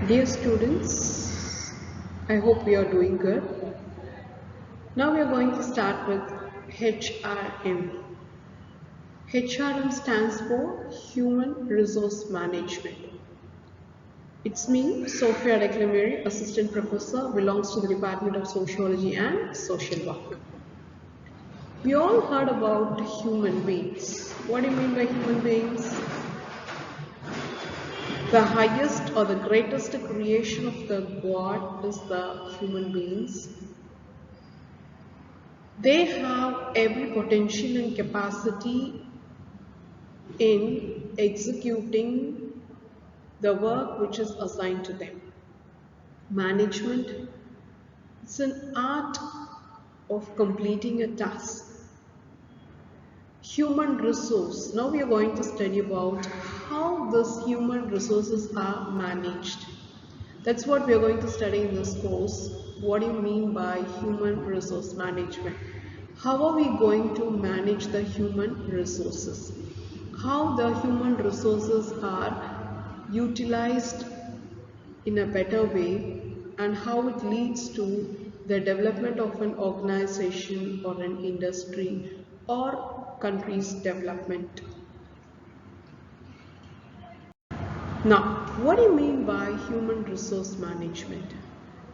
Dear students, I hope we are doing good. Now we are going to start with HRM. HRM stands for Human Resource Management. It's me, Sofia Adaikala, Assistant Professor, belongs to the Department of Sociology and Social Work. We all heard about human beings. What do you mean by human beings? The highest or the greatest creation of the God is the human beings. They have every potential and capacity in executing the work which is assigned to them. Management, it's an art of completing a task. Human resource. Now we are going to study about how these human resources are managed. That's what we are going to study in this course. What do you mean by human resource management? How are we going to manage the human resources? How the human resources are utilized in a better way and how it leads to the development of an organization or an industry or country's development. Now, what do you mean by human resource management?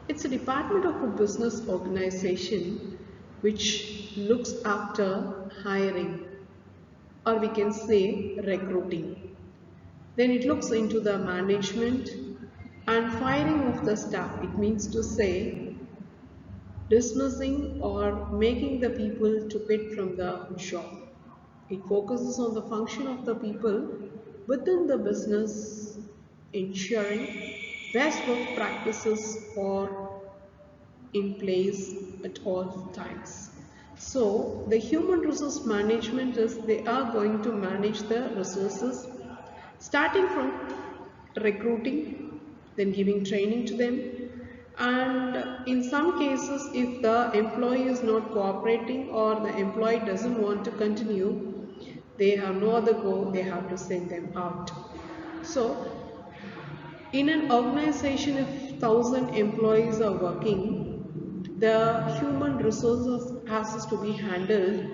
It's a department of a business organization which looks after hiring, or we can say recruiting. Then it looks into the management and firing of the staff. It means to say dismissing or making the people to quit from the job. It focuses on the function of the people within the business, ensuring best work practices are in place at all times. So the human resource management is they are going to manage the resources starting from recruiting, then giving training to them, and in some cases if the employee is not cooperating or the employee doesn't want to continue, they have no other go, they have to send them out. So in an organization, if 1,000 employees are working, the human resources has to be handled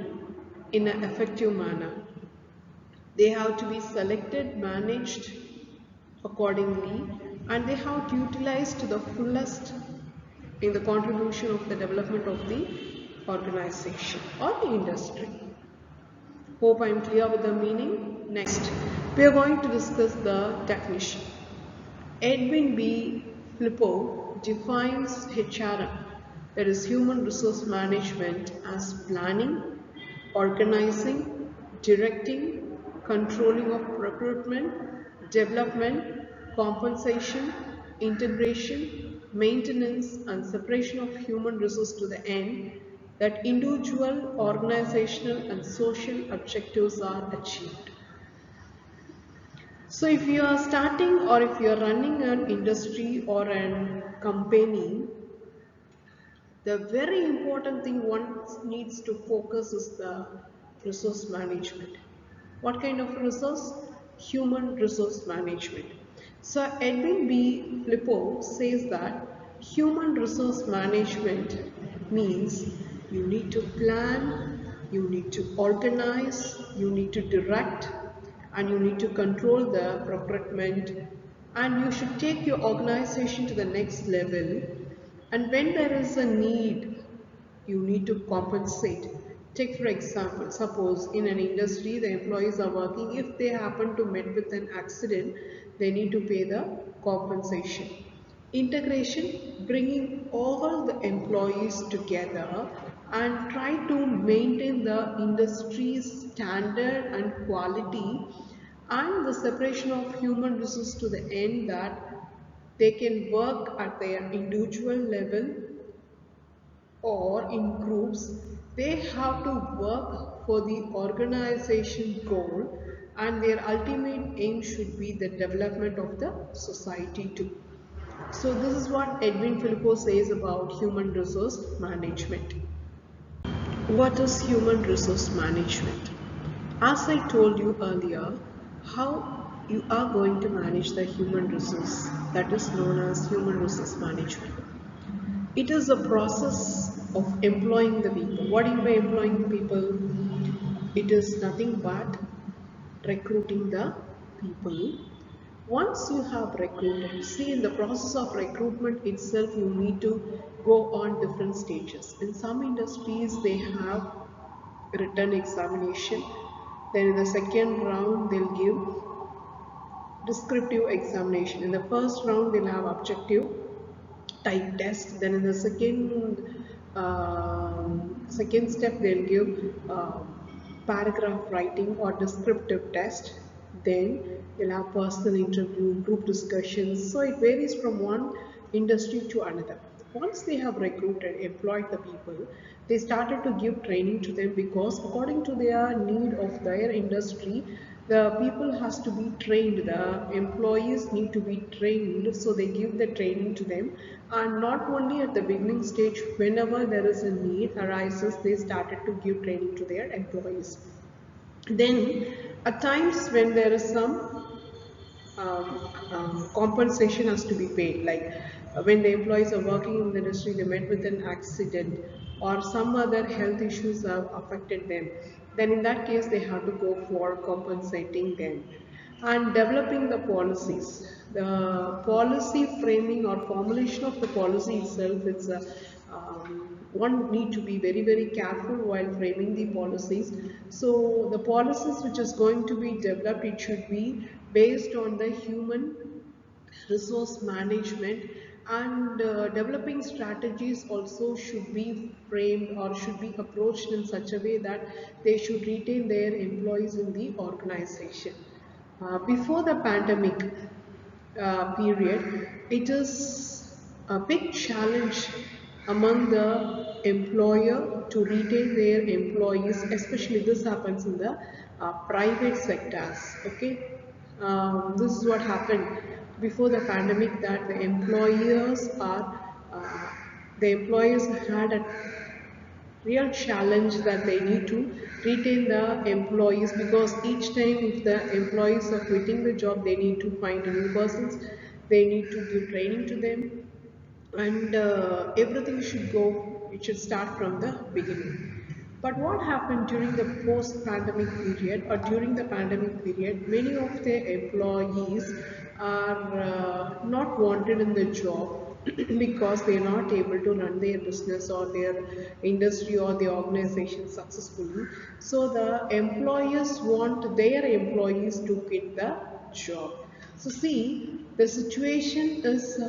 in an effective manner. They have to be selected, managed accordingly, and they have to utilize to the fullest in the contribution of the development of the organization or the industry. Hope I am clear with the meaning. Next, we are going to discuss the definition. Edwin B. Flippo defines HRM, that is Human Resource Management, as planning, organizing, directing, controlling of recruitment, development, compensation, integration, maintenance, and separation of human resource to the end that individual, organizational, and social objectives are achieved. So if you are starting or if you are running an industry or a company, the very important thing one needs to focus is the resource management. What kind of resource? Human resource management. So Edwin B. Flippo says that human resource management means you need to plan, you need to organize, you need to direct, and you need to control the procurement, and you should take your organization to the next level, and when there is a need you need to compensate. Take for example, suppose in an industry the employees are working, if they happen to meet with an accident they need to pay the compensation. Integration, bringing all the employees together and try to maintain the industry's standard and quality, and the separation of human resources to the end that they can work at their individual level or in groups. They have to work for the organization goal, and their ultimate aim should be the development of the society too. So this is what Edwin Filippo says about human resource management. What is human resource management? As I told you earlier, how you are going to manage the human resource that is known as human resource management. It is a process of employing the people. What do you mean by employing people? It is nothing but recruiting the people. Once you have recruited, see, in the process of recruitment itself, you need to go on different stages. In some industries, they have written examination. Then in the second round, they'll give descriptive examination. In the first round, they'll have objective type test. Then in the second step, they'll give paragraph writing or descriptive test. Then they'll have personal interview, group discussions. So it varies from one industry to another. Once they have recruited, employed the people, they started to give training to them, because according to their need of their industry, the people has to be trained, the employees need to be trained, so they give the training to them. And not only at the beginning stage, whenever there is a need arises, they started to give training to their employees. Then at times when there is some compensation has to be paid, like when the employees are working in the industry, they met with an accident or some other health issues have affected them, then in that case they have to go for compensating them. And developing the policies, the policy framing or formulation of the policy itself, it's a one need to be very very careful while framing the policies. So the policies which is going to be developed, it should be based on the human resource management. And developing strategies also should be framed or should be approached in such a way that they should retain their employees in the organization. Before the pandemic period, it is a big challenge among the employer to retain their employees, especially this happens in the private sectors. Okay, this is what happened before the pandemic, that the employers had a real challenge that they need to retain the employees, because each time if the employees are quitting the job, they need to find new persons, they need to give training to them, and everything should go, it should start from the beginning. But what happened during the post-pandemic period or during the pandemic period, many of their employees are not wanted in the job because they are not able to run their business or their industry or the organization successfully. So the employers want their employees to quit the job. So see, the situation is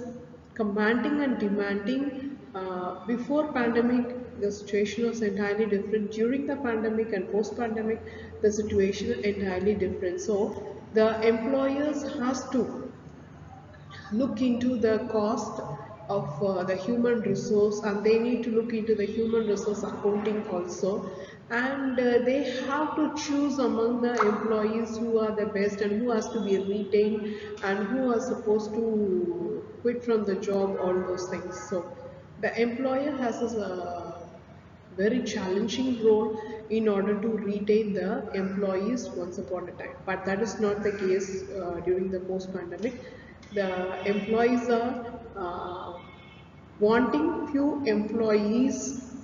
commanding and demanding. Before pandemic, the situation was entirely different. During the pandemic and post-pandemic, the situation is entirely different. So the employers has to look into the cost of the human resource, and they need to look into the human resource accounting also. And they have to choose among the employees who are the best and who has to be retained and who are supposed to quit from the job, all those things. So the employer has a very challenging role in order to retain the employees once upon a time. But that is not the case during the post-pandemic. The employees are wanting few employees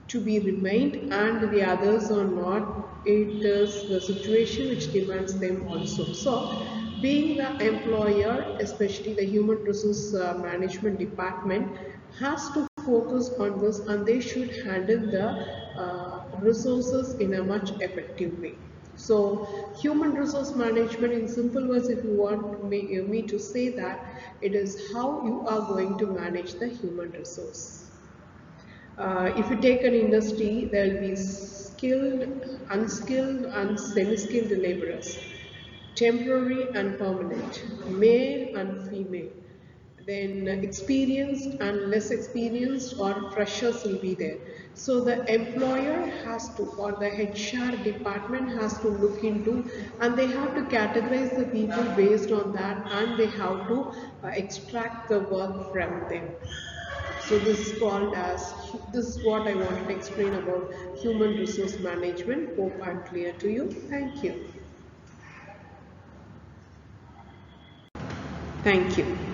to be remained and the others are not. It is the situation which demands them also. So being the employer, especially the human resource management department, has to focus on this, and they should handle the resources in a much effective way. So human resource management, in simple words, if you want me to say that, it is how you are going to manage the human resource. If you take an industry, there will be skilled, unskilled, and semi-skilled laborers, temporary and permanent, male and female. Then experienced and less experienced or freshers will be there. So the employer has to, or the HR department has to look into, and they have to categorize the people based on that, and they have to extract the work from them. So this is called as, this is what I wanted to explain about human resource management. Hope I'm clear to you. Thank you. Thank you.